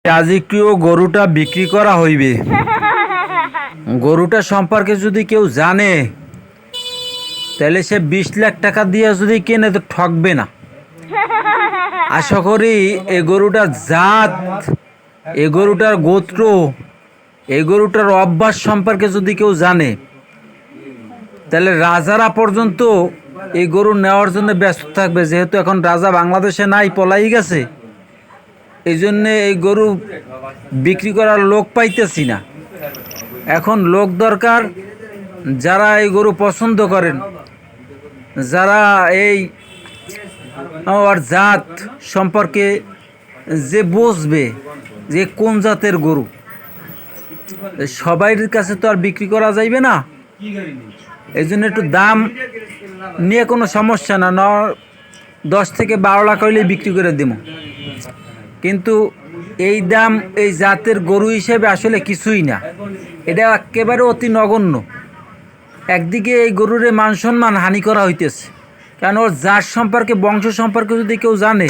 রাজকীয় গরুটা বিক্রি করা হইবে। গরুটা সম্পর্কে যদি কেউ জানে তাহলে সে 20 লাখ টাকা দিয়ে যদি কেনে তো ঠকবে না। আশা করি এই গরুটার জাত, এই গরুটার গোত্র, এই গরুটার অভ্যাস সম্পর্কে যদি কেউ জানে তাহলে রাজারা পর্যন্ত এই গরু নেওয়ার জন্য ব্যস্ত থাকবে। যেহেতু এখন রাজা বাংলাদেশে নাই, পলাই গেছে, এই জন্যে এই গরু বিক্রি করার লোক পাইতেছি না। এখন লোক দরকার যারা এই গরু পছন্দ করেন, যারা এই ওর জাত সম্পর্কে যে বুঝবে যে কোন জাতের গরু। সবাইয়ের কাছে তো আর বিক্রি করা যাইবে না, এই জন্য একটু দাম নিয়ে কোনো সমস্যা না, 10 থেকে 12 লাখ হইলেই বিক্রি করে দেব। কিন্তু এই দাম এই জাতের গরু হিসেবে আসলে কিছুই না, এটা একেবারে অতি নগণ্য। একদিকে এই গরুরে মান সম্মান হানি করা হইতেছে, কারণ ওর জাত সম্পর্কে, বংশ সম্পর্কে যদি কেউ জানে